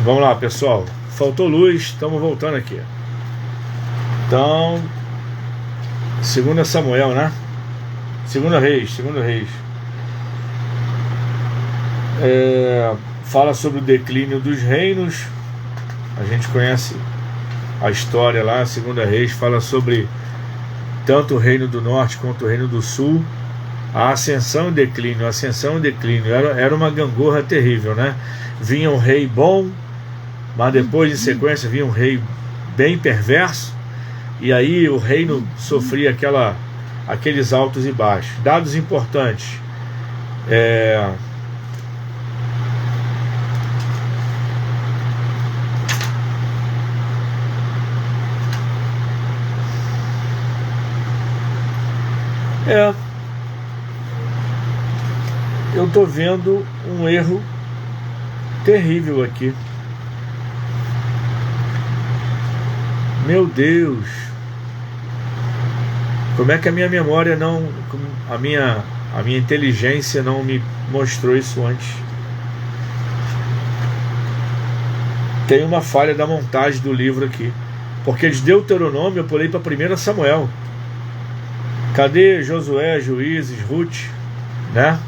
Vamos lá, pessoal. Faltou luz, estamos voltando aqui. Então, 2 Samuel, né? 2 Reis. Fala sobre o declínio dos reinos. A gente conhece a história lá. 2 Reis fala sobre tanto o reino do norte quanto o reino do sul. A ascensão e declínio. Era uma gangorra terrível, né? Vinha um rei bom, mas depois, em sequência, vinha um rei bem perverso, e aí o reino sofria aqueles altos e baixos. Dados importantes. Eu estou vendo um erro terrível aqui. Meu Deus, como é que a minha memória não, a minha inteligência não me mostrou isso antes? Tem uma falha da montagem do livro aqui, porque de Deuteronômio eu pulei para 1 Samuel. Cadê Josué, Juízes, Ruth, né?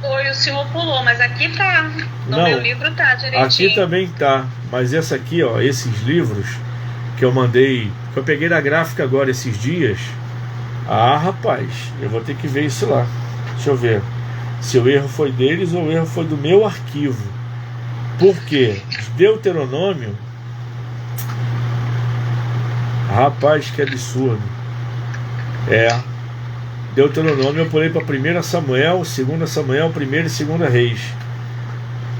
Foi, o senhor pulou, mas aqui tá. No meu livro tá direitinho. Aqui também tá, mas essa aqui, ó, esses livros que eu mandei, que eu peguei da gráfica agora esses dias. Ah, rapaz, eu vou ter que ver isso lá. Deixa eu ver se o erro foi deles ou o erro foi do meu arquivo. Por quê? Deuteronômio, rapaz, que absurdo. Deuteronômio eu pulei para 1 Samuel, 2 Samuel, 1 e 2 Reis.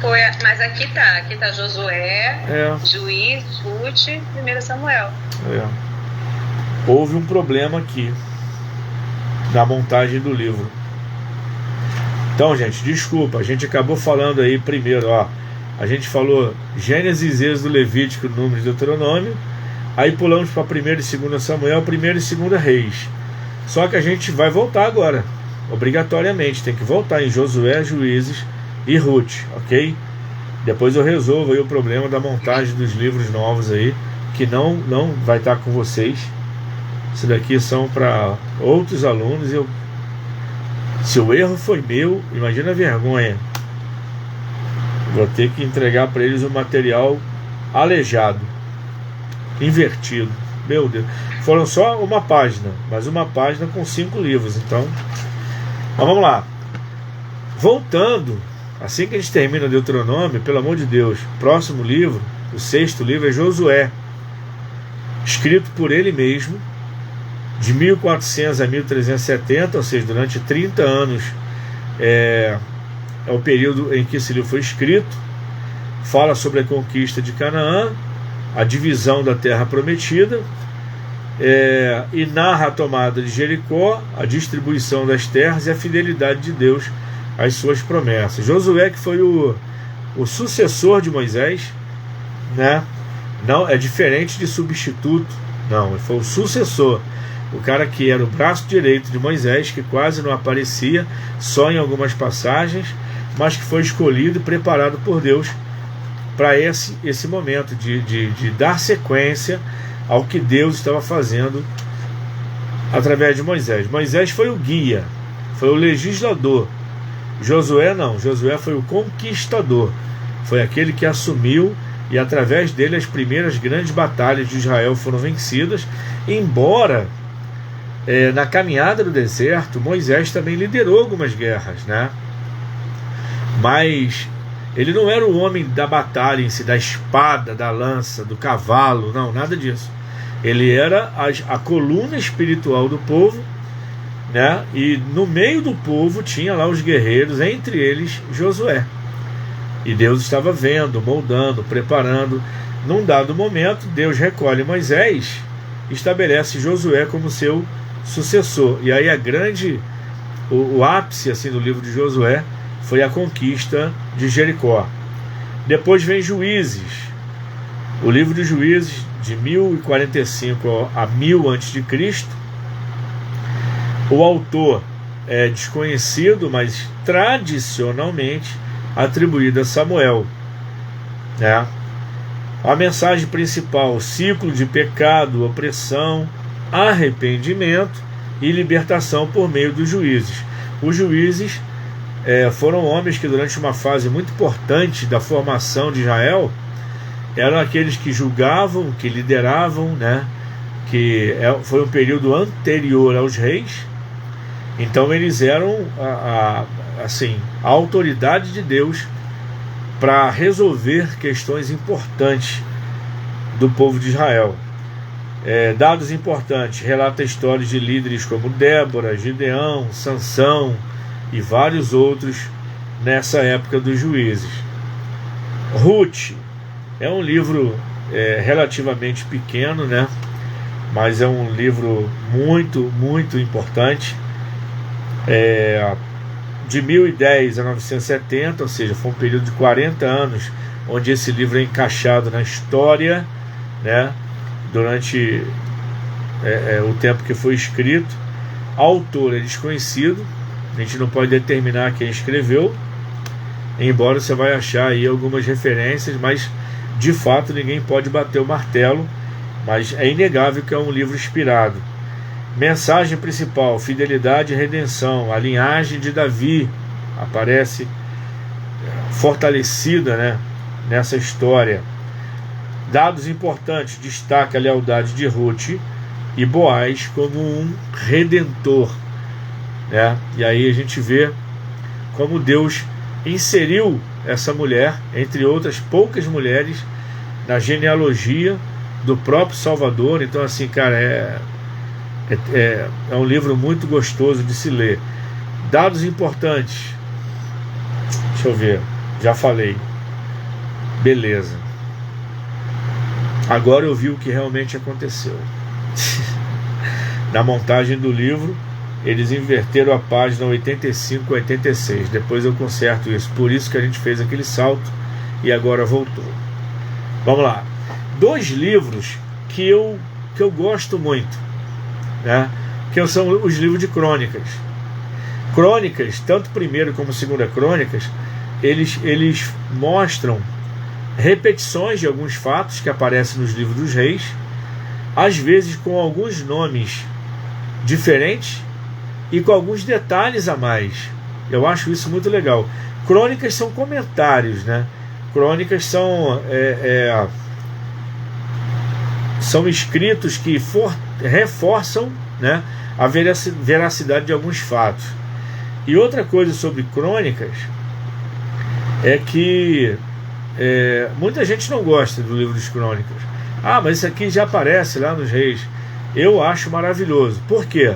Foi, mas aqui tá Josué, Juiz, Ruth, 1 Samuel. Houve um problema aqui na montagem do livro. Então, gente, desculpa, a gente acabou falando aí primeiro, ó. A gente falou Gênesis, Êxodo, Levítico, Números e Deuteronômio. Aí pulamos para 1 e 2 Samuel, 1 e 2 Reis. Só que a gente vai voltar agora, obrigatoriamente, tem que voltar em Josué, Juízes e Ruth, ok? Depois eu resolvo aí o problema da montagem dos livros novos aí, que não vai estar com vocês. Isso daqui são para outros alunos. Se o erro foi meu, imagina a vergonha. Vou ter que entregar para eles o material aleijado, invertido. Meu Deus, foram só uma página, mas uma página com 5 livros. Então, mas vamos lá. Voltando, assim que a gente termina o Deuteronômio, pelo amor de Deus, próximo livro, o 6º livro é Josué, escrito por ele mesmo, de 1400 a 1370, ou seja, durante 30 anos é o período em que esse livro foi escrito. Fala sobre a conquista de Canaã, a divisão da terra prometida, e narra a tomada de Jericó, a distribuição das terras e a fidelidade de Deus às suas promessas. Josué, que foi o sucessor de Moisés, né? Não é diferente de substituto, não, ele foi o sucessor, o cara que era o braço direito de Moisés, que quase não aparecia, só em algumas passagens, mas que foi escolhido e preparado por Deus para esse momento de dar sequência ao que Deus estava fazendo através de Moisés. Moisés foi o guia, foi o legislador. Josué não, Josué foi o conquistador, foi aquele que assumiu, e através dele as primeiras grandes batalhas de Israel foram vencidas, embora na caminhada do deserto Moisés também liderou algumas guerras, né? Mas ele não era o homem da batalha em si, da espada, da lança, do cavalo, não, nada disso. Ele era a coluna espiritual do povo, né? E no meio do povo tinha lá os guerreiros, entre eles Josué. E Deus estava vendo, moldando, preparando. Num dado momento, Deus recolhe Moisés e estabelece Josué como seu sucessor. E aí o ápice assim, do livro de Josué foi a conquista de Jericó. Depois vem Juízes, o livro de Juízes, de 1045 a 1000 a.C. O autor é desconhecido, mas tradicionalmente atribuído a Samuel, né? A mensagem principal: ciclo de pecado, opressão, arrependimento e libertação por meio dos juízes. Os juízes foram homens que, durante uma fase muito importante da formação de Israel, eram aqueles que julgavam, que lideravam, né? Que foi um período anterior aos reis. Então eles eram a autoridade de Deus para resolver questões importantes do povo de Israel. Dados importantes: relata histórias de líderes como Débora, Gideão, Sansão e vários outros nessa época dos juízes. Ruth é um livro relativamente pequeno, né? Mas é um livro muito, muito importante. De 1010 a 970, ou seja, foi um período de 40 anos onde esse livro é encaixado na história, né? Durante o tempo que foi escrito. Autor é desconhecido, a gente não pode determinar quem escreveu, embora você vai achar aí algumas referências, mas de fato ninguém pode bater o martelo. Mas é inegável que é um livro inspirado. Mensagem principal: fidelidade e redenção. A linhagem de Davi aparece fortalecida, né, nessa história. Dados importantes: destaca a lealdade de Ruth e Boaz como um redentor, né? E aí a gente vê como Deus inseriu essa mulher, entre outras poucas mulheres, na genealogia do próprio Salvador. Então, assim, cara, é um livro muito gostoso de se ler. Dados importantes: deixa eu ver, já falei, beleza. Agora eu vi o que realmente aconteceu. Na montagem do livro, eles inverteram a página 85 a 86. Depois eu conserto isso. Por isso que a gente fez aquele salto e agora voltou. Vamos lá. 2 livros que eu gosto muito, né? Que são os livros de crônicas. Crônicas, tanto primeiro como segunda crônicas, eles mostram repetições de alguns fatos que aparecem nos livros dos reis, às vezes com alguns nomes diferentes e com alguns detalhes a mais. Eu acho isso muito legal. Crônicas são comentários, né? Crônicas são escritos que reforçam, né, a veracidade de alguns fatos. E outra coisa sobre crônicas é que muita gente não gosta do livro dos crônicas. Mas isso aqui já aparece lá nos reis. Eu acho maravilhoso. Por quê?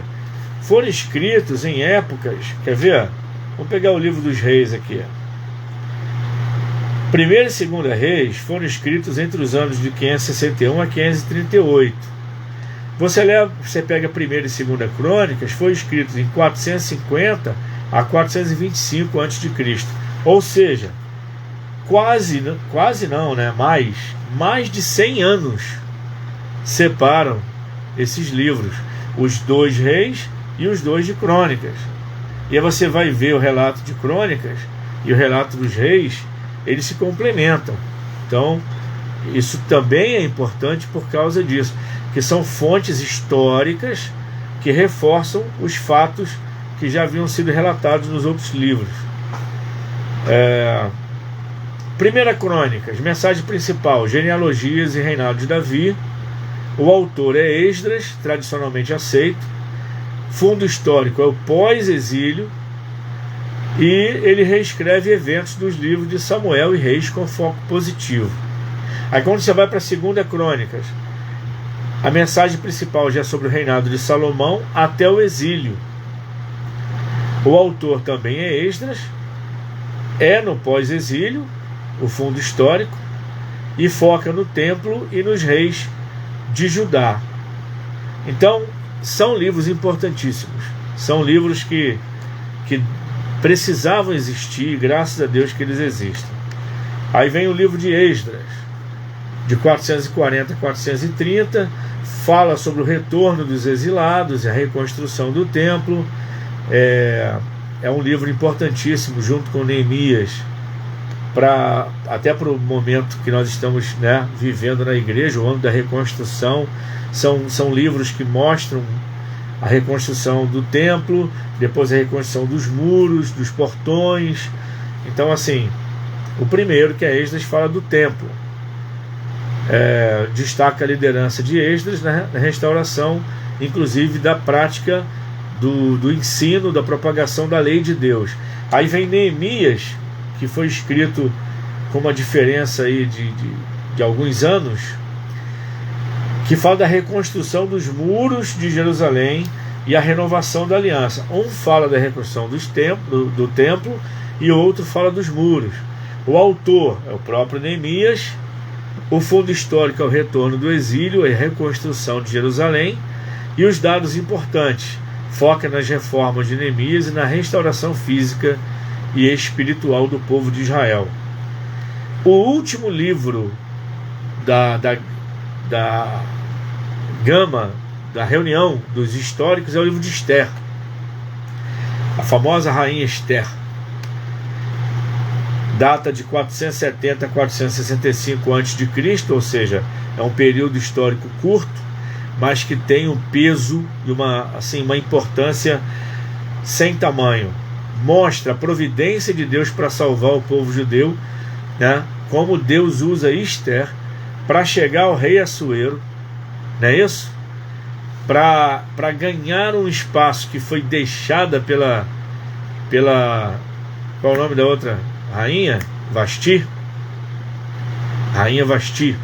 Foram escritos em épocas... Quer ver? Vamos pegar o livro dos reis aqui. Primeira e segunda reis foram escritos entre os anos de 561 a 538. Você pega a primeira e segunda crônicas, foi escritos em 450 a 425 a.C. Ou seja, quase não, né? Mais de 100 anos separam esses livros, os 2 reis e os 2 de crônicas. E aí você vai ver o relato de crônicas e o relato dos reis, eles se complementam. Então, isso também é importante por causa disso, que são fontes históricas que reforçam os fatos que já haviam sido relatados nos outros livros. Primeira Crônicas, mensagem principal: genealogias e reinado de Davi. O autor é Esdras, tradicionalmente aceito. Fundo histórico é o pós-exílio. E ele reescreve eventos dos livros de Samuel e Reis com foco positivo. Aí quando você vai para a segunda Crônicas, a mensagem principal já é sobre o reinado de Salomão até o exílio. O autor também é Esdras, no pós-exílio, o fundo histórico, e foca no templo e nos reis de Judá. Então, são livros importantíssimos. São livros que precisavam existir, e graças a Deus que eles existem. Aí vem o livro de Esdras, de 440 a 430, fala sobre o retorno dos exilados e a reconstrução do templo. É um livro importantíssimo, junto com Neemias até para o momento que nós estamos, né, vivendo na igreja, o ano da reconstrução. São livros que mostram a reconstrução do templo, depois a reconstrução dos muros, dos portões. Então, assim, o primeiro, que é Esdras, fala do templo. Destaca a liderança de Esdras na restauração, inclusive da prática do ensino, da propagação da lei de Deus. Aí vem Neemias, que foi escrito com uma diferença aí de alguns anos, que fala da reconstrução dos muros de Jerusalém e a renovação da aliança. Um fala da reconstrução do templo e o outro fala dos muros. O autor é o próprio Neemias, o fundo histórico é o retorno do exílio e a reconstrução de Jerusalém, e os dados importantes foca nas reformas de Neemias e na restauração física e espiritual do povo de Israel. O último livro da gama, da reunião dos históricos, é o livro de Esther, a famosa rainha Esther. Data de 470 a 465 a.C., ou seja, é um período histórico curto, mas que tem um peso e uma importância sem tamanho. Mostra a providência de Deus para salvar o povo judeu, né? Como Deus usa Esther para chegar ao rei Assuero, não é isso? Para ganhar um espaço que foi deixada pela qual é o nome da outra rainha? Vasti. Rainha Vasti.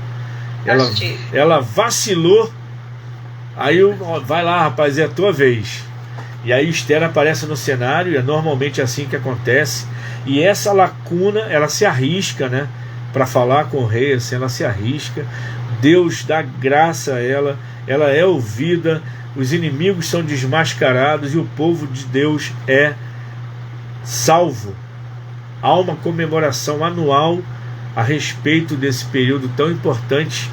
Ela vacilou. Aí vai lá, rapaz, é a tua vez. E aí Esther aparece no cenário, e é normalmente assim que acontece. E essa lacuna, ela se arrisca, né, para falar com o rei, assim, ela se arrisca. Deus dá graça a ela, ela é ouvida, os inimigos são desmascarados e o povo de Deus é salvo. Há uma comemoração anual a respeito desse período tão importante,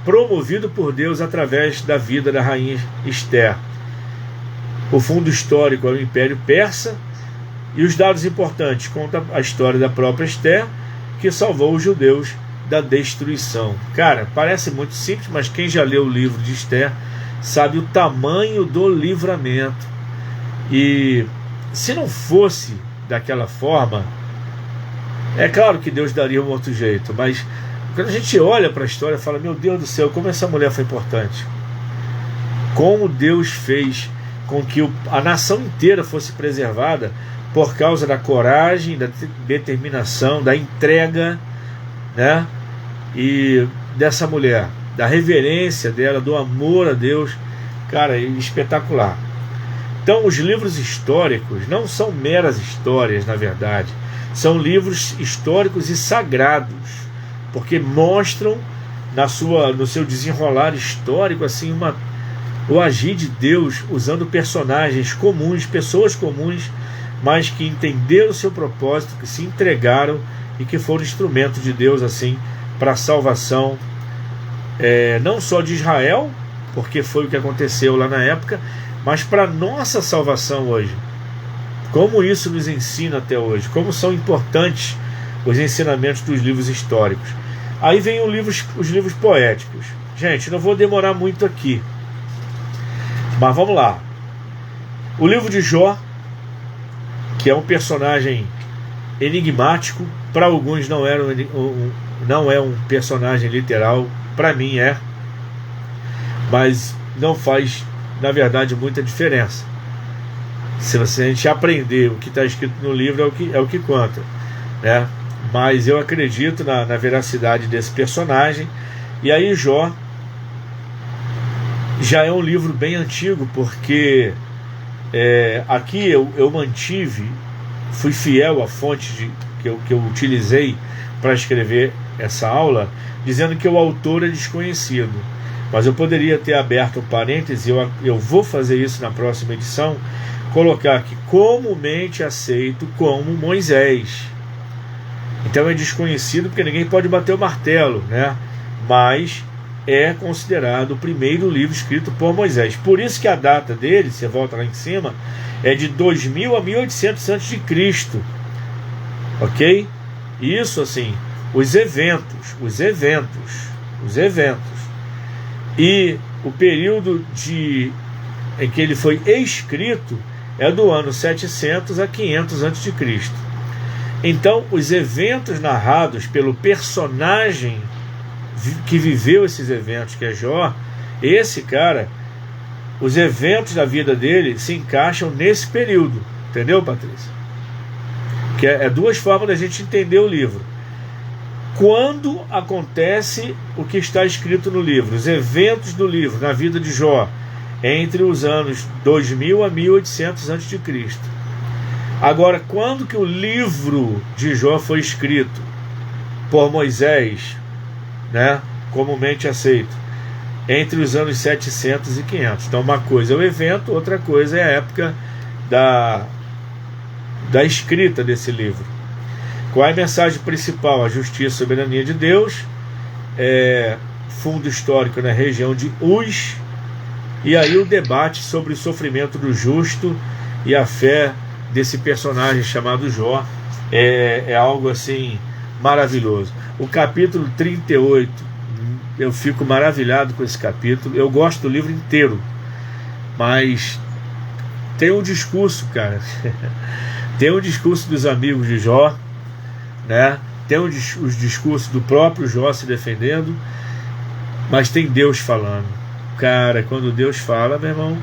promovido por Deus através da vida da rainha Esther. O fundo histórico é o Império Persa, e os dados importantes contam a história da própria Esther, que salvou os judeus da destruição. Cara, parece muito simples, mas quem já leu o livro de Esther sabe o tamanho do livramento. E se não fosse daquela forma, é claro que Deus daria um outro jeito, mas quando a gente olha para a história, fala: meu Deus do céu, como essa mulher foi importante, como Deus fez com que a nação inteira fosse preservada por causa da coragem, da determinação, da entrega, né? E dessa mulher, da reverência dela, do amor a Deus. Cara, espetacular. Então, os livros históricos não são meras histórias, na verdade, são livros históricos e sagrados, porque mostram no seu desenrolar histórico assim o agir de Deus usando personagens comuns, pessoas comuns, mas que entenderam o seu propósito, que se entregaram e que foram instrumentos de Deus assim para a salvação, não só de Israel, porque foi o que aconteceu lá na época, mas para a nossa salvação hoje. Como isso nos ensina até hoje, como são importantes os ensinamentos dos livros históricos. Aí vem os livros poéticos. Gente, não vou demorar muito aqui, mas vamos lá. O livro de Jó, que é um personagem enigmático, para alguns não é um personagem literal, para mim é, mas não faz, na verdade, muita diferença. Se a gente aprender o que está escrito no livro, é o que conta, né? Mas eu acredito na veracidade desse personagem. E aí Jó já é um livro bem antigo, porque aqui eu fui fiel à fonte que eu utilizei para escrever essa aula, dizendo que o autor é desconhecido. Mas eu poderia ter aberto um parêntese, eu vou fazer isso na próxima edição, colocar aqui: comumente aceito como Moisés. Então é desconhecido porque ninguém pode bater o martelo, né? Mas é considerado o primeiro livro escrito por Moisés. Por isso que a data dele, você volta lá em cima, é de 2000 a 1800 a.C. Ok? Isso assim, os eventos. E o período em que ele foi escrito é do ano 700 a 500 a.C. Então, os eventos narrados pelo personagem que viveu esses eventos, que é Jó, esse cara, os eventos da vida dele se encaixam nesse período. Entendeu, Patrícia? Que é duas formas da gente entender o livro. Quando acontece o que está escrito no livro, os eventos do livro, na vida de Jó, entre os anos 2000 a 1800 a.C. Agora, quando que o livro de Jó foi escrito por Moisés, né, comumente aceito, entre os anos 700 e 500. Então, uma coisa é o evento, outra coisa é a época da escrita desse livro. Qual é a mensagem principal? A justiça e soberania de Deus, fundo histórico na região de Uz, e aí o debate sobre o sofrimento do justo e a fé desse personagem chamado Jó é algo assim maravilhoso. O capítulo 38, eu fico maravilhado com esse capítulo. Eu gosto do livro inteiro, mas tem um discurso, cara. Tem um discurso dos amigos de Jó, né? Tem os discursos do próprio Jó se defendendo, mas tem Deus falando. Cara, quando Deus fala, meu irmão,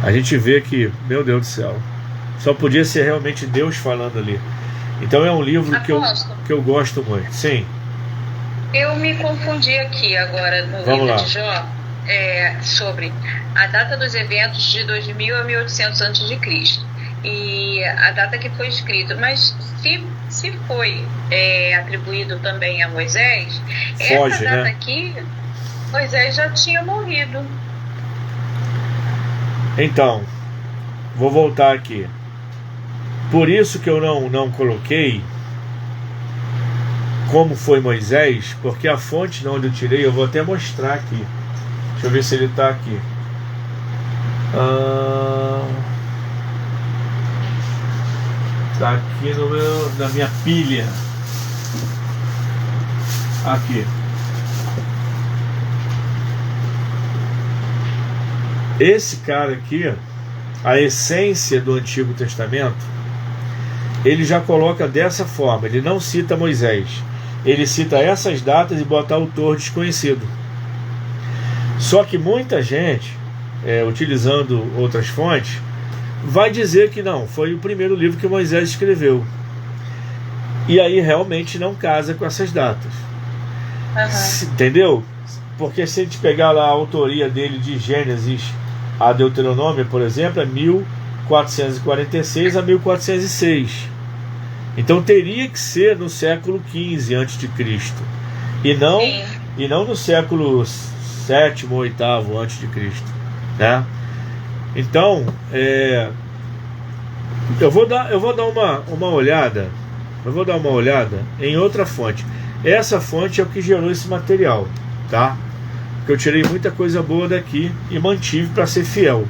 a gente vê que, meu Deus do céu, só podia ser realmente Deus falando ali. Então é um livro que eu gosto muito. Sim. Eu me confundi aqui agora no livro de Jó, sobre a data dos eventos de 2000 a 1800 a.C. e a data que foi escrito. Mas se foi atribuído também a Moisés, essa data aqui, Moisés já tinha morrido. Então, vou voltar aqui. Por isso que eu não coloquei como foi Moisés, porque a fonte de onde eu tirei, eu vou até mostrar aqui. Deixa eu ver se ele está aqui. Está aqui na minha pilha. Aqui. Esse cara aqui, a essência do Antigo Testamento, ele já coloca dessa forma. Ele não cita Moisés, ele cita essas datas e bota autor desconhecido. Só que muita gente, utilizando outras fontes, vai dizer que não, foi o primeiro livro que Moisés escreveu. E aí realmente não casa com essas datas. Entendeu? Porque se a gente pegar lá a autoria dele de Gênesis a Deuteronômio, por exemplo, é 1446 a 1406. Então teria que ser no século XV a.C. e não no século VII ou VIII a.C., né? Então eu vou dar uma olhada. Eu vou dar uma olhada em outra fonte. Essa fonte é o que gerou esse material, tá? Porque eu tirei muita coisa boa daqui e mantive para ser fiel.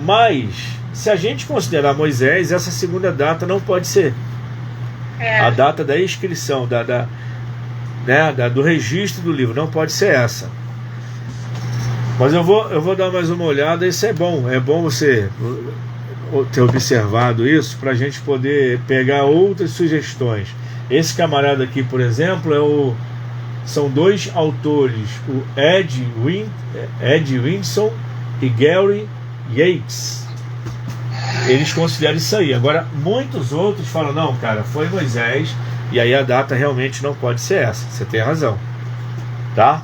Mas se a gente considerar Moisés, essa segunda data não pode ser a data da inscrição, do registro do livro, não pode ser essa. Mas eu vou dar mais uma olhada. Isso é bom você ter observado isso, para a gente poder pegar outras sugestões. Esse camarada aqui, por exemplo, são dois autores, o Ed Windson e Gary Yates. Eles consideram isso aí. Agora, muitos outros falam, não, cara, foi Moisés, e aí a data realmente não pode ser essa. Você tem razão, tá?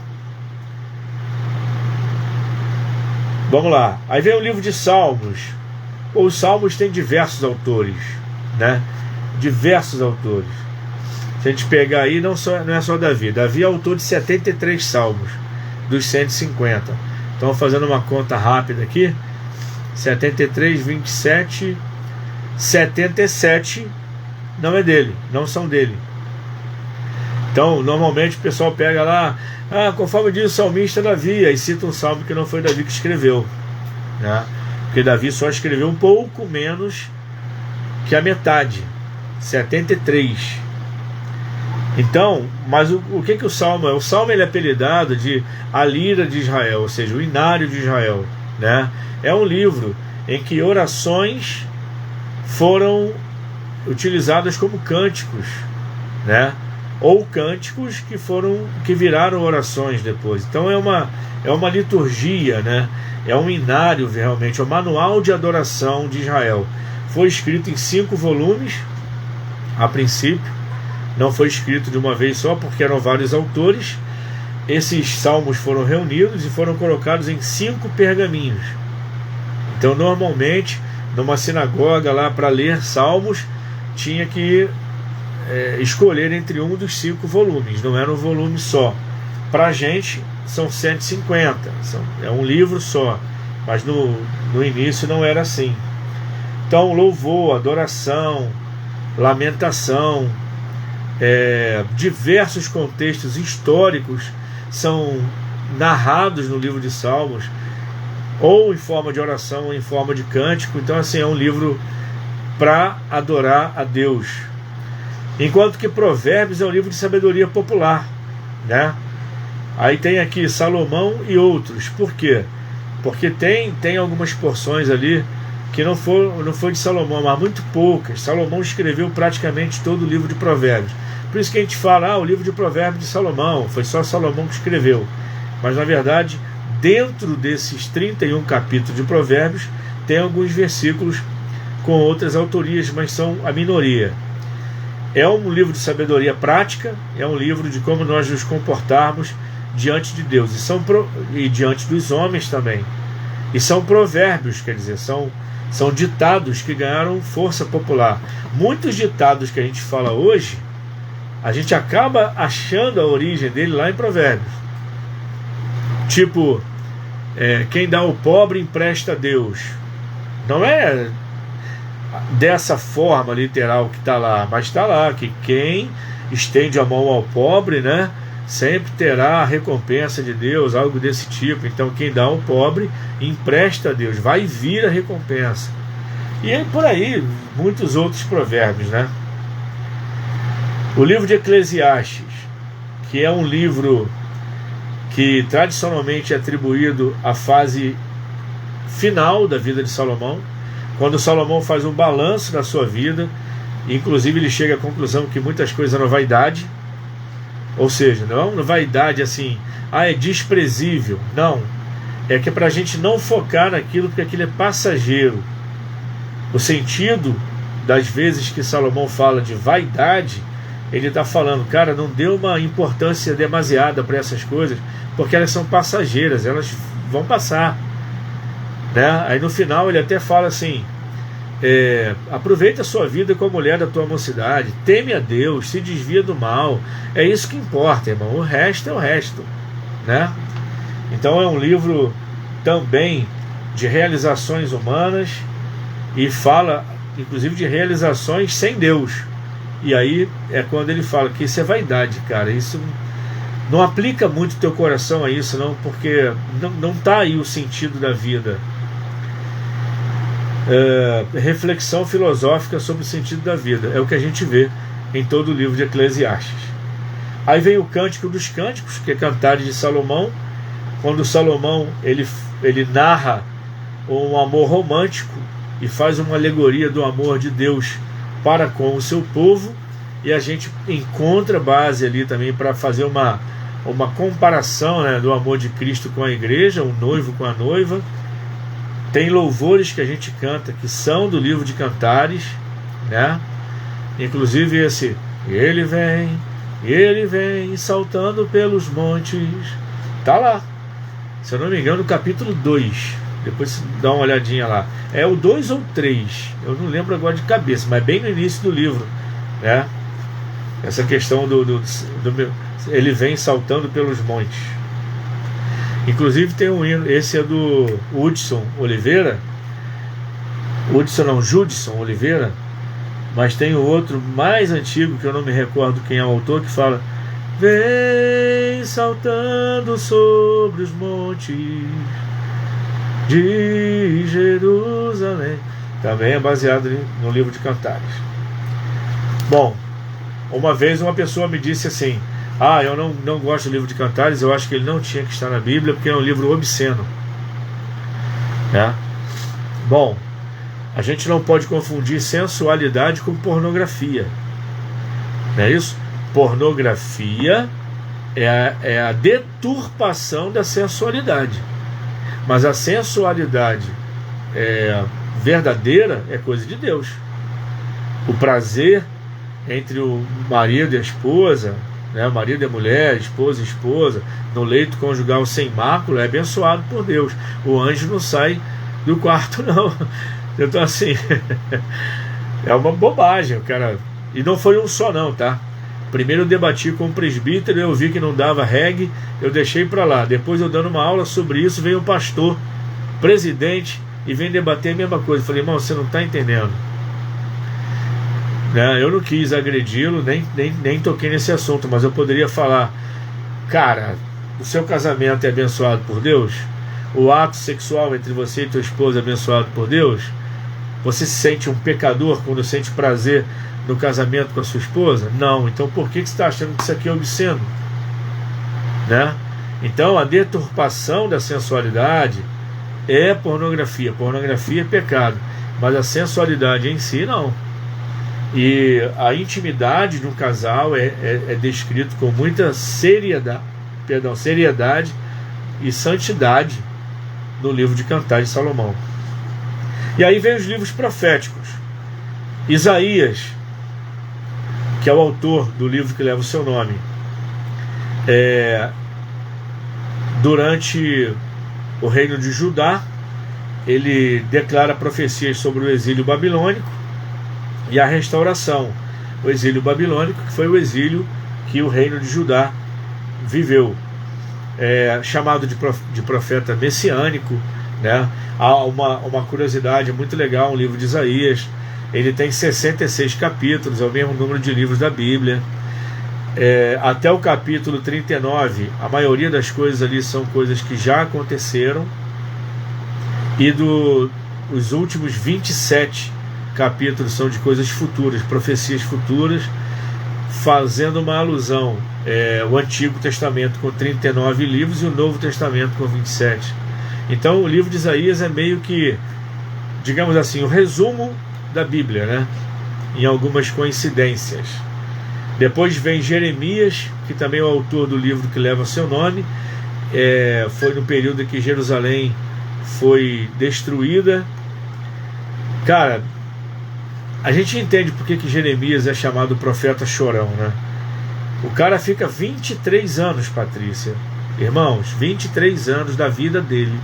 Vamos lá. Aí vem o livro de Salmos. Os Salmos têm diversos autores, né? Diversos autores. Se a gente pegar aí, não é só Davi. Davi é autor de 73 salmos, dos 150. Então, fazendo uma conta rápida aqui, 73, 27, 77 não é dele, não são dele. Então, normalmente o pessoal pega lá, conforme diz o salmista Davi, aí cita um salmo que não foi Davi que escreveu, né? Porque Davi só escreveu um pouco menos que a metade, 73. Então, mas o que o Salmo é? O Salmo ele é apelidado de a lira de Israel, ou seja, o inário de Israel, né? É um livro em que orações foram utilizadas como cânticos, né? Ou cânticos que viraram orações depois. Então é uma liturgia, né? É um inário realmente, é um manual de adoração de Israel. Foi escrito em 5 volumes a princípio. Não foi escrito de uma vez só, porque eram vários autores. Esses salmos foram reunidos e foram colocados em 5 pergaminhos. Então, normalmente, numa sinagoga lá para ler salmos, tinha que escolher entre um dos 5 volumes. Não era um volume só. Para a gente, são 150. É um livro só. Mas no início não era assim. Então, louvor, adoração, lamentação, diversos contextos históricos são narrados no livro de Salmos, ou em forma de oração ou em forma de cântico. Então assim, é um livro para adorar a Deus, enquanto que Provérbios é um livro de sabedoria popular, né? Aí tem aqui Salomão e outros. Por quê? Porque tem algumas porções ali que não foi de Salomão, mas muito poucas. Salomão escreveu praticamente todo o livro de Provérbios. Por isso que a gente fala, o livro de Provérbios de Salomão, foi só Salomão que escreveu. Mas na verdade, dentro desses 31 capítulos de Provérbios, tem alguns versículos com outras autorias, mas são a minoria. É um livro de sabedoria prática, é um livro de como nós nos comportarmos diante de Deus e diante dos homens também. E são provérbios, quer dizer, são ditados que ganharam força popular. Muitos ditados que a gente fala hoje, a gente acaba achando a origem dele lá em Provérbios. Tipo, quem dá ao pobre empresta a Deus. Não é dessa forma literal que está lá, mas está lá que quem estende a mão ao pobre, né, sempre terá a recompensa de Deus, algo desse tipo. Então quem dá ao pobre empresta a Deus, vai vir a recompensa. E por aí muitos outros provérbios, né? O livro de Eclesiastes, que é um livro que tradicionalmente é atribuído à fase final da vida de Salomão, quando Salomão faz um balanço da sua vida, inclusive ele chega à conclusão que muitas coisas eram vaidade, ou seja, não vaidade assim, é desprezível, não, é que é para a gente não focar naquilo, porque aquilo é passageiro. O sentido das vezes que Salomão fala de vaidade, ele está falando, cara, não dê uma importância demasiada para essas coisas, porque elas são passageiras, elas vão passar, né? Aí no final ele até fala assim, aproveita a sua vida com a mulher da tua mocidade, teme a Deus, se desvia do mal, é isso que importa, irmão, o resto é o resto, né? Então é um livro também de realizações humanas, e fala inclusive de realizações sem Deus. E aí é quando ele fala que isso é vaidade, cara. Isso não aplica muito teu coração a isso, não, porque não está aí o sentido da vida. Reflexão filosófica sobre o sentido da vida é o que a gente vê em todo o livro de Eclesiastes. Aí vem o Cântico dos Cânticos, que é Cantares de Salomão, quando Salomão ele narra um amor romântico e faz uma alegoria do amor de Deus para com o seu povo, e a gente encontra base ali também para fazer uma comparação, né, do amor de Cristo com a igreja, o noivo com a noiva. Tem louvores que a gente canta que são do livro de Cantares, né? Inclusive esse ele vem saltando pelos montes, tá lá, se eu não me engano, no capítulo 2. Depois dá uma olhadinha lá. É o 2 ou 3, eu não lembro agora de cabeça, mas bem no início do livro, né? Essa questão do ele vem saltando pelos montes. Inclusive tem um hino, esse é do Judson Oliveira, mas tem o outro mais antigo que eu não me recordo quem é o autor, que fala: vem saltando sobre os montes de Jerusalém. Também é baseado no livro de Cantares. Bom, uma vez uma pessoa me disse assim: eu não gosto do livro de Cantares, eu acho que ele não tinha que estar na Bíblia porque é um livro obsceno, né? Bom, a gente não pode confundir sensualidade com pornografia, não é isso? Pornografia é a deturpação da sensualidade, mas a sensualidade verdadeira é coisa de Deus. O prazer entre o marido e a esposa, né, marido e mulher, esposa e esposa, no leito conjugal sem mácula, é abençoado por Deus. O anjo não sai do quarto, não. Então, assim, é uma bobagem, cara. E não foi um só, não, tá? Primeiro eu debati com o presbítero, eu vi que não dava reggae, eu deixei para lá. Depois eu dando uma aula sobre isso, veio o pastor, presidente, e vem debater a mesma coisa. Eu falei: irmão, você não está entendendo, né? Eu não quis agredi-lo, nem toquei nesse assunto, mas eu poderia falar: cara, o seu casamento é abençoado por Deus? O ato sexual entre você e tua esposa é abençoado por Deus? Você se sente um pecador quando sente prazer no casamento com a sua esposa? Não. Então por que você está achando que isso aqui é obsceno, né? Então a deturpação da sensualidade é pornografia. Pornografia é pecado, mas a sensualidade em si não. E a intimidade de um casal é descrito com muita seriedade e santidade no livro de Cantares de Salomão. E aí vem os livros proféticos. Isaías, que é o autor do livro que leva o seu nome, durante o reino de Judá, ele declara profecias sobre o exílio babilônico e a restauração. O exílio babilônico, que foi o exílio que o reino de Judá viveu, chamado de profeta messiânico, né? Há uma curiosidade muito legal, um livro de Isaías. Ele tem 66 capítulos, é o mesmo número de livros da Bíblia. Até o capítulo 39, a maioria das coisas ali são coisas que já aconteceram, e os últimos 27 capítulos são de coisas futuras, profecias futuras, fazendo uma alusão o Antigo Testamento com 39 livros e o Novo Testamento com 27. Então o livro de Isaías é meio que, digamos assim, o resumo da Bíblia, né? Em algumas coincidências. Depois vem Jeremias, que também é o autor do livro que leva seu nome. Foi no período em que Jerusalém foi destruída. Cara, a gente entende por que Jeremias é chamado profeta chorão, né? O cara fica 23 anos, Patrícia, irmãos, 23 anos da vida dele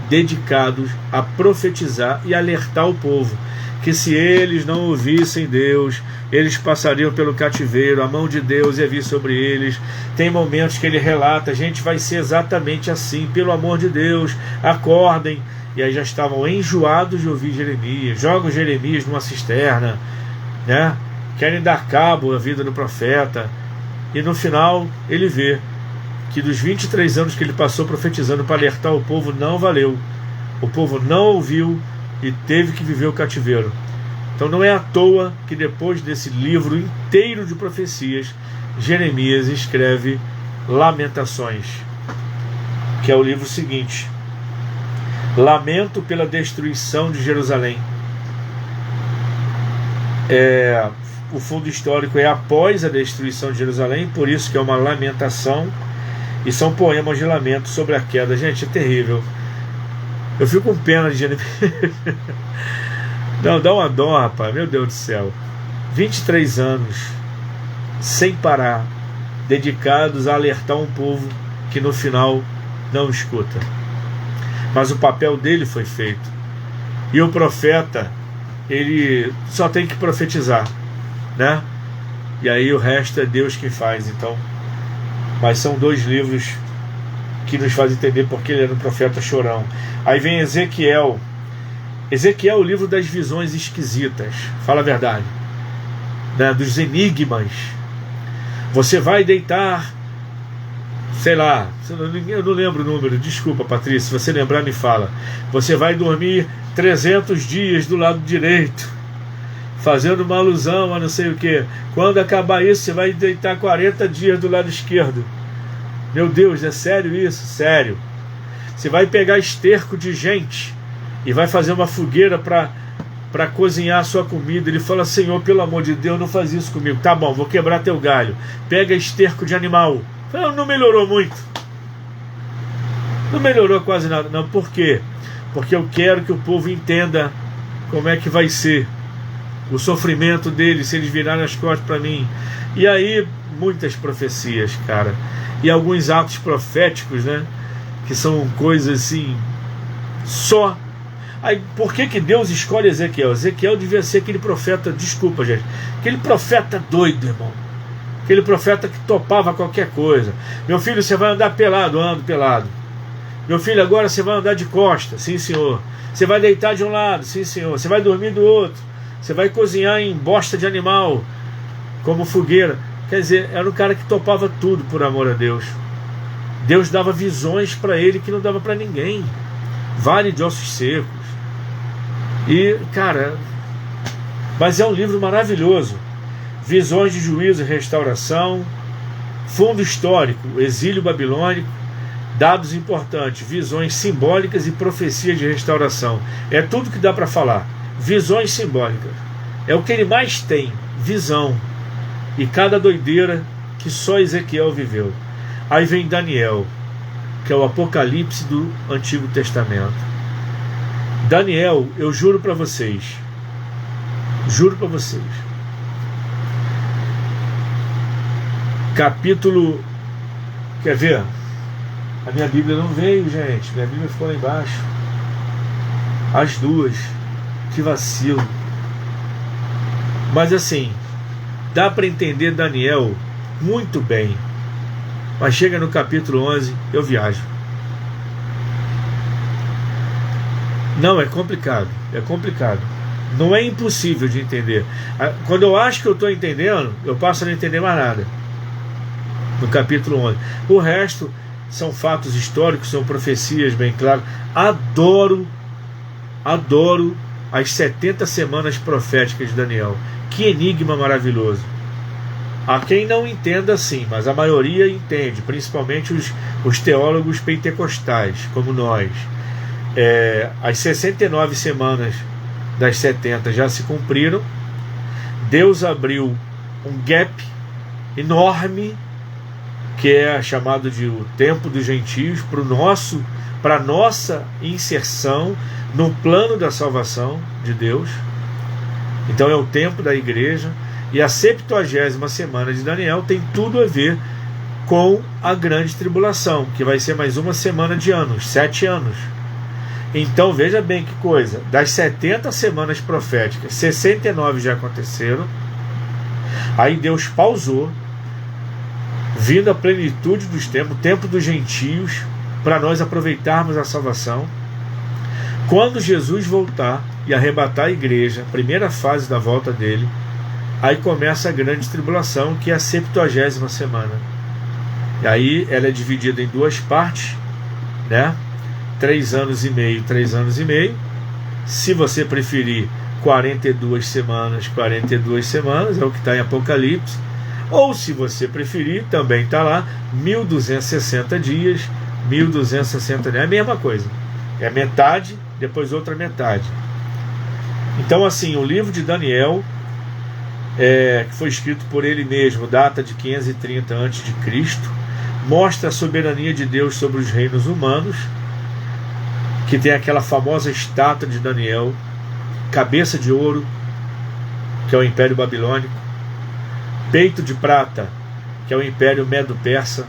dedicados a profetizar e alertar o povo que se eles não ouvissem Deus, eles passariam pelo cativeiro, a mão de Deus ia vir sobre eles. Tem momentos que ele relata: gente, vai ser exatamente assim, pelo amor de Deus, acordem. E aí já estavam enjoados de ouvir Jeremias, jogam Jeremias numa cisterna, né? Querem dar cabo à vida do profeta. E no final ele vê que dos 23 anos que ele passou profetizando para alertar o povo, não valeu. O povo não ouviu e teve que viver o cativeiro. Então não é à toa que depois desse livro inteiro de profecias, Jeremias escreve Lamentações, que é o livro seguinte: Lamento pela destruição de Jerusalém. O fundo histórico é após a destruição de Jerusalém, por isso que é uma lamentação, e são poemas de lamento sobre a queda. Gente, é terrível. Eu fico com pena de Jeremias. Não, dá uma dó, rapaz, meu Deus do céu. 23 anos sem parar, dedicados a alertar um povo que no final não escuta. Mas o papel dele foi feito. E o profeta, ele só tem que profetizar, né? E aí o resto é Deus quem faz. Então, mas são dois livros que nos fazem entender porque ele era um profeta chorão. Aí vem Ezequiel. Ezequiel é o livro das visões esquisitas, fala a verdade, né? Dos enigmas. Você vai deitar, sei lá, eu não lembro o número, desculpa, Patrícia, se você lembrar me fala. Você vai dormir 300 dias do lado direito fazendo uma alusão a não sei o que. Quando acabar isso, você vai deitar 40 dias do lado esquerdo. Meu Deus, é sério isso? Sério. Você vai pegar esterco de gente e vai fazer uma fogueira para cozinhar a sua comida. Ele fala: Senhor, pelo amor de Deus, não faz isso comigo. Tá bom, vou quebrar teu galho. Pega esterco de animal. Não melhorou muito. Não melhorou quase nada. Não, por quê? Porque eu quero que o povo entenda como é que vai ser o sofrimento deles se eles virarem as costas para mim. E aí, muitas profecias, cara. E alguns atos proféticos, né? Que são coisas assim, só. Aí, por que Deus escolhe Ezequiel? Ezequiel devia ser aquele profeta, desculpa, gente, aquele profeta doido, irmão. Aquele profeta que topava qualquer coisa. Meu filho, você vai andar pelado? Ando pelado. Meu filho, agora você vai andar de costas? Sim, senhor. Você vai deitar de um lado? Sim, senhor. Você vai dormir do outro? Você vai cozinhar em bosta de animal, como fogueira? Quer dizer, era um cara que topava tudo por amor a Deus. Deus dava visões para ele que não dava para ninguém. Vale de ossos secos. E, cara, mas é um livro maravilhoso. Visões de juízo e restauração, fundo histórico, exílio babilônico, dados importantes, visões simbólicas e profecias de restauração. É tudo que dá para falar. Visões simbólicas. É o que ele mais tem, visão. E cada doideira que só Ezequiel viveu. Aí vem Daniel, que é o Apocalipse do Antigo Testamento. Daniel, eu juro para vocês, capítulo, quer ver? A minha Bíblia não veio, gente, minha Bíblia ficou lá embaixo, as duas, que vacilo. Mas assim, dá para entender Daniel muito bem. Mas chega no capítulo 11, eu viajo. Não, é complicado. Não é impossível de entender. Quando eu acho que eu estou entendendo, eu passo a não entender mais nada. No capítulo 11. O resto são fatos históricos, são profecias bem claras. Adoro as 70 semanas proféticas de Daniel. Que enigma maravilhoso. Há quem não entenda assim, mas a maioria entende, principalmente os teólogos pentecostais, como nós. As 69 semanas das 70 já se cumpriram. Deus abriu um gap enorme, que é chamado de o tempo dos gentios, para a nossa inserção no plano da salvação de Deus. Então é o tempo da igreja. E a 70ª semana de Daniel tem tudo a ver com a grande tribulação, que vai ser mais uma semana de anos, 7 anos. Então veja bem que coisa, das 70 semanas proféticas, 69 já aconteceram. Aí Deus pausou, vindo a plenitude dos tempos, o tempo dos gentios, para nós aproveitarmos a salvação. Quando Jesus voltar e arrebatar a igreja, primeira fase da volta dele, aí começa a grande tribulação, que é a 70ª semana. E aí ela é dividida em duas partes, né? 3 anos e meio. Se você preferir 42 semanas, é o que está em Apocalipse. Ou se você preferir, também está lá, 1260 dias, 1260 dias. É a mesma coisa. É metade, depois outra metade. Então assim, o livro de Daniel, que foi escrito por ele mesmo, data de 530 a.C., mostra a soberania de Deus sobre os reinos humanos, que tem aquela famosa estátua de Daniel, cabeça de ouro, que é o Império Babilônico, peito de prata, que é o Império Medo-Persa,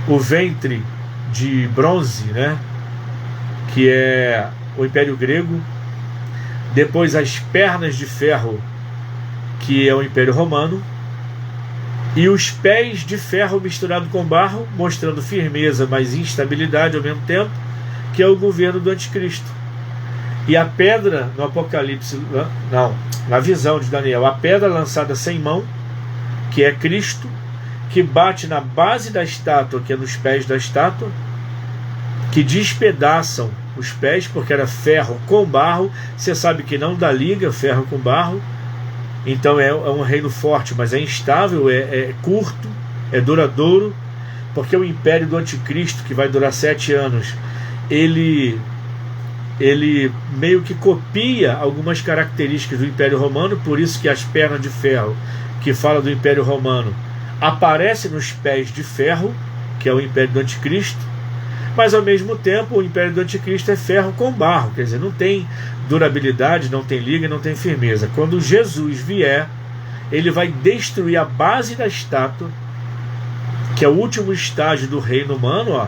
o ventre de bronze, né, que é o Império Grego, depois as pernas de ferro, que é o Império Romano, e os pés de ferro misturado com barro, mostrando firmeza, mas instabilidade ao mesmo tempo, que é o governo do Anticristo. E a pedra no Apocalipse, na visão de Daniel, a pedra lançada sem mão, que é Cristo, que bate na base da estátua, que é nos pés da estátua, que despedaçam os pés, porque era ferro com barro. Você sabe que não dá liga ferro com barro, Então é um reino forte, mas é instável, é curto, é duradouro, porque o império do anticristo, que vai durar 7 anos, ele meio que copia algumas características do Império Romano, por isso que as pernas de ferro, que fala do Império Romano, aparecem nos pés de ferro, que é o Império do Anticristo, mas ao mesmo tempo o Império do Anticristo é ferro com barro, quer dizer, não tem durabilidade, não tem liga, não tem firmeza. Quando Jesus vier, ele vai destruir a base da estátua, que é o último estágio do reino humano, ó,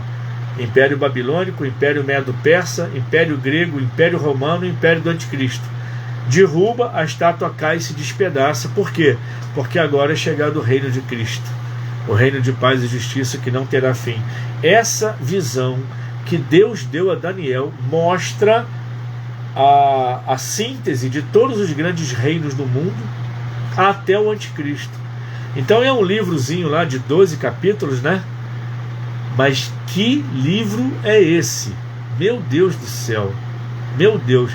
Império Babilônico, Império Medo-Persa, Império Grego, Império Romano e Império do Anticristo. Derruba, a estátua cai e se despedaça. Por quê? Porque agora é chegado o reino de Cristo, o reino de paz e justiça que não terá fim. Essa visão que Deus deu a Daniel mostra a síntese de todos os grandes reinos do mundo até o Anticristo. Então é um livrozinho lá de 12 capítulos, né? Mas que livro é esse? Meu Deus do céu! Meu Deus!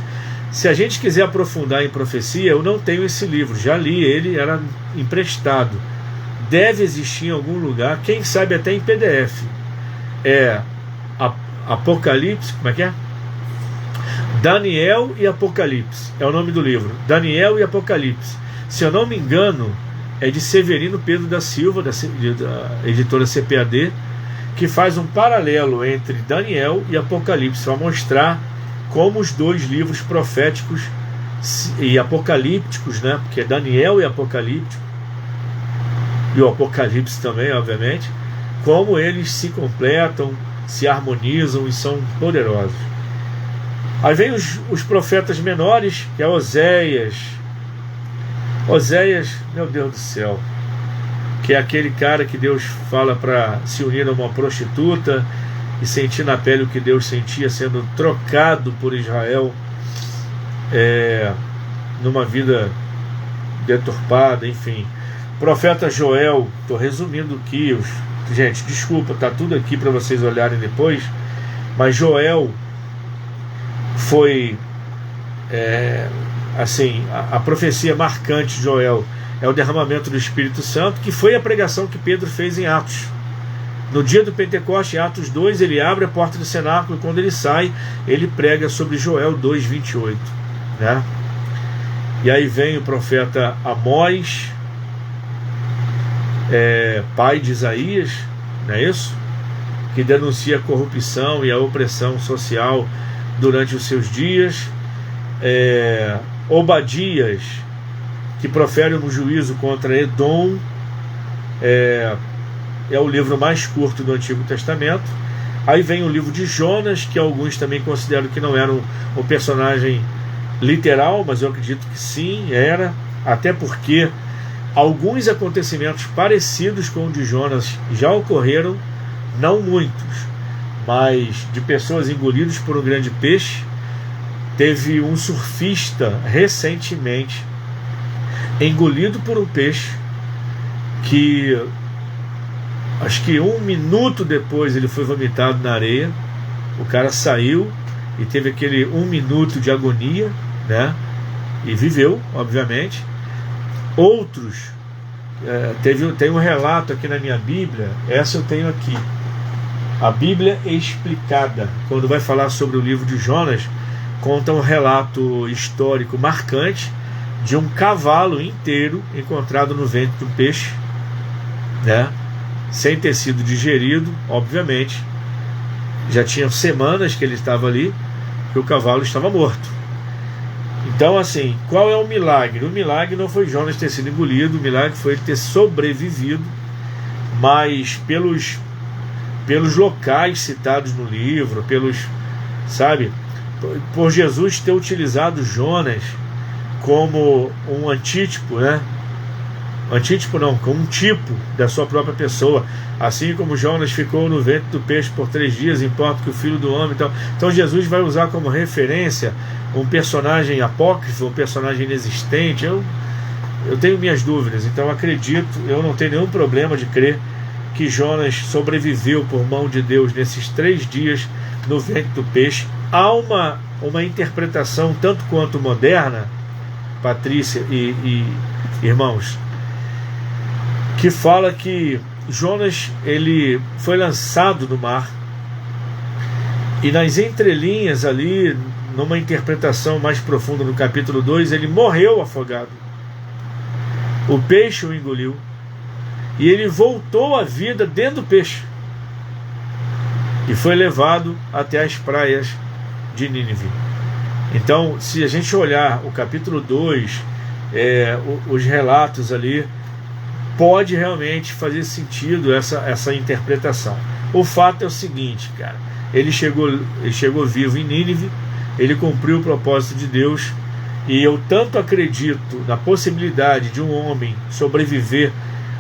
Se a gente quiser aprofundar em profecia, eu não tenho esse livro. Já li ele, era emprestado. Deve existir em algum lugar, quem sabe até em PDF. É Apocalipse, como é que é? Daniel e Apocalipse. É o nome do livro. Daniel e Apocalipse. Se eu não me engano, é de Severino Pedro da Silva, da editora CPAD, que faz um paralelo entre Daniel e Apocalipse, para mostrar como os dois livros proféticos e apocalípticos, né, porque é Daniel e Apocalíptico, e o Apocalipse também, obviamente, como eles se completam, se harmonizam e são poderosos. Aí vem os profetas menores, que é Oséias, meu Deus do céu, que é aquele cara que Deus fala para se unir a uma prostituta e sentir na pele o que Deus sentia sendo trocado por Israel numa vida deturpada, enfim. Profeta Joel, estou resumindo aqui, gente, desculpa, tá tudo aqui para vocês olharem depois, mas Joel foi assim, a profecia marcante de Joel é o derramamento do Espírito Santo, que foi a pregação que Pedro fez em Atos. No dia do Pentecoste, em Atos 2, ele abre a porta do cenáculo e quando ele sai, ele prega sobre Joel 2:28, né? E aí vem o profeta Amós, pai de Isaías, não é isso? Que denuncia a corrupção e a opressão social durante os seus dias. Obadias, que profere um juízo contra Edom, é o livro mais curto do Antigo Testamento. Aí vem o livro de Jonas, que alguns também consideram que não era um personagem literal, mas eu acredito que sim, era, até porque alguns acontecimentos parecidos com o de Jonas já ocorreram, não muitos, mas de pessoas engolidas por um grande peixe. Teve um surfista recentemente engolido por um peixe que acho que 1 minuto depois ele foi vomitado na areia. O cara saiu e teve aquele 1 minuto de agonia, né? E viveu, obviamente. Outros tem um relato aqui na minha Bíblia, essa eu tenho aqui, a Bíblia explicada, quando vai falar sobre o livro de Jonas, conta um relato histórico marcante de um cavalo inteiro encontrado no ventre do peixe, né? Sem ter sido digerido, obviamente. Já tinham semanas que ele estava ali, que o cavalo estava morto. Então, assim, qual é o milagre? O milagre não foi Jonas ter sido engolido, o milagre foi ele ter sobrevivido, mas pelos locais citados no livro, por Jesus ter utilizado Jonas como um antítipo, né? Antítipo não, como um tipo da sua própria pessoa. Assim como Jonas ficou no ventre do peixe por 3 dias, importa que o Filho do Homem... Então Jesus vai usar como referência um personagem apócrifo, um personagem inexistente. Eu tenho minhas dúvidas, então acredito, eu não tenho nenhum problema de crer que Jonas sobreviveu por mão de Deus nesses 3 dias no ventre do peixe. Há uma interpretação tanto quanto moderna Patrícia e irmãos, que fala que Jonas, ele foi lançado no mar, e nas entrelinhas ali, numa interpretação mais profunda no capítulo 2, ele morreu afogado. O peixe o engoliu e ele voltou à vida dentro do peixe e foi levado até as praias de Nínive. Então, se a gente olhar o capítulo 2, os relatos ali, pode realmente fazer sentido essa interpretação. O fato é o seguinte, cara, ele chegou vivo em Nínive, ele cumpriu o propósito de Deus, e eu tanto acredito na possibilidade de um homem sobreviver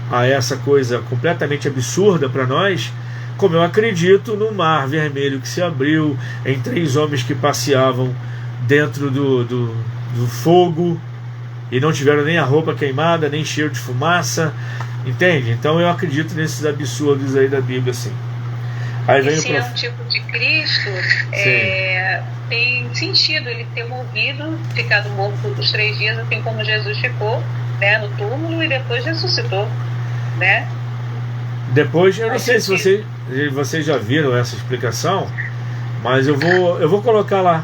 a essa coisa completamente absurda para nós, como eu acredito no mar vermelho que se abriu, em 3 homens que passeavam dentro do fogo e não tiveram nem a roupa queimada, nem cheiro de fumaça, entende? Então eu acredito nesses absurdos aí da Bíblia, assim. Aí vem se é um tipo de Cristo, tem sentido ele ter morrido, ficado morto os 3 dias, assim como Jesus ficou, né, no túmulo, e depois ressuscitou, né? Depois, eu não sei se vocês já viram essa explicação, mas eu vou colocar lá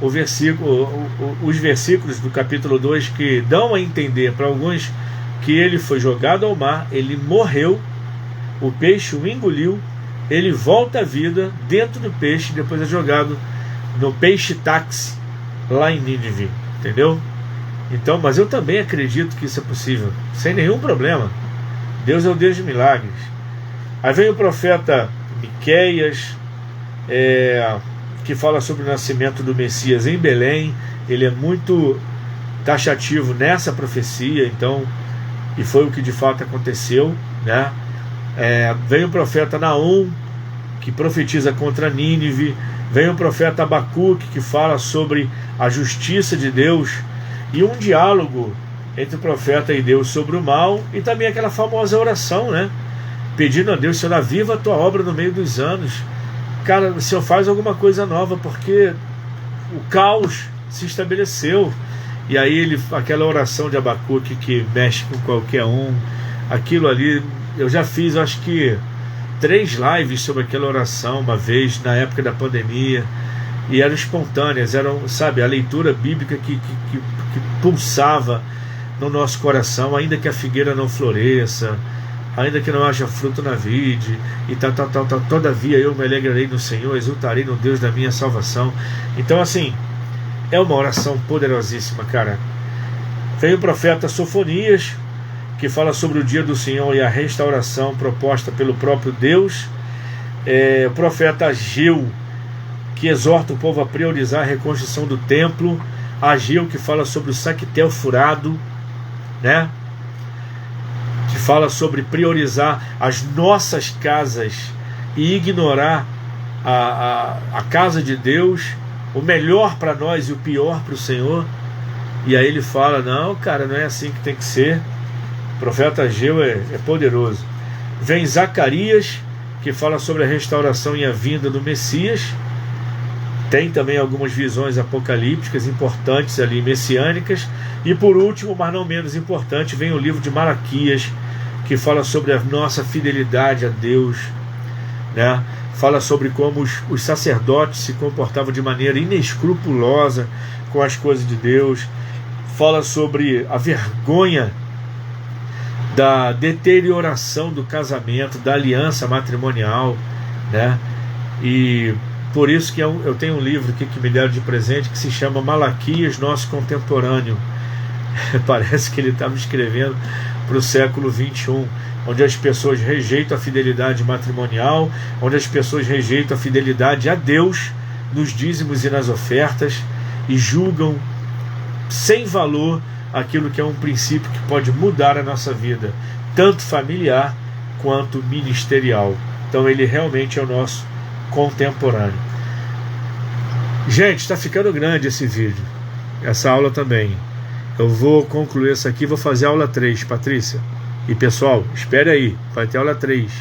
o versículo, os versículos do capítulo 2 que dão a entender para alguns que ele foi jogado ao mar, ele morreu, o peixe o engoliu, ele volta à vida dentro do peixe, depois é jogado no peixe-táxi lá em Nínive, entendeu? Então, mas eu também acredito que isso é possível, sem nenhum problema. Deus é o Deus de milagres. Aí vem o profeta Miqueias, que fala sobre o nascimento do Messias em Belém. Ele é muito taxativo nessa profecia, então, e foi o que de fato aconteceu, né? Vem o profeta Naum, que profetiza contra Nínive. Vem o profeta Abacuque, que fala sobre a justiça de Deus, e um diálogo entre o profeta e Deus sobre o mal, e também aquela famosa oração, né? Pedindo a Deus: Senhor, aviva a tua obra no meio dos anos. Cara, o Senhor faz alguma coisa nova, porque o caos se estabeleceu. E aí aquela oração de Abacuque que mexe com qualquer um, aquilo ali, eu já fiz, acho que 3 lives sobre aquela oração uma vez, na época da pandemia, e eram espontâneas, eram, sabe, a leitura bíblica que pulsava no nosso coração, ainda que a figueira não floresça, ainda que não haja fruto na vide, e todavia eu me alegrarei no Senhor, exultarei no Deus da minha salvação. Então, assim, é uma oração poderosíssima, cara. Vem o profeta Sofonias, que fala sobre o dia do Senhor e a restauração proposta pelo próprio Deus. O profeta Ageu, que exorta o povo a priorizar a reconstrução do templo. Ageu, que fala sobre o saquetel furado, né? Que fala sobre priorizar as nossas casas e ignorar a casa de Deus, o melhor para nós e o pior para o Senhor. E aí ele fala: não, cara, não é assim que tem que ser. O profeta Ageu é poderoso. Vem Zacarias, que fala sobre a restauração e a vinda do Messias. Tem também algumas visões apocalípticas importantes ali, messiânicas. E por último, mas não menos importante, vem o livro de Malaquias, que fala sobre a nossa fidelidade a Deus, né? Fala sobre como os sacerdotes se comportavam de maneira inescrupulosa com as coisas de Deus. Fala sobre a vergonha da deterioração do casamento, da aliança matrimonial, né? E por isso que eu tenho um livro aqui que me deram de presente, que se chama Malaquias, Nosso Contemporâneo. Parece que ele estava escrevendo para o século 21, onde as pessoas rejeitam a fidelidade matrimonial, onde as pessoas rejeitam a fidelidade a Deus nos dízimos e nas ofertas, e julgam sem valor aquilo que é um princípio que pode mudar a nossa vida, tanto familiar quanto ministerial. Então ele realmente é o nosso contemporâneo. Gente, está ficando grande esse vídeo, essa aula também. Eu vou concluir essa aqui, vou fazer a aula 3, Patrícia. E pessoal, espere aí, vai ter aula 3.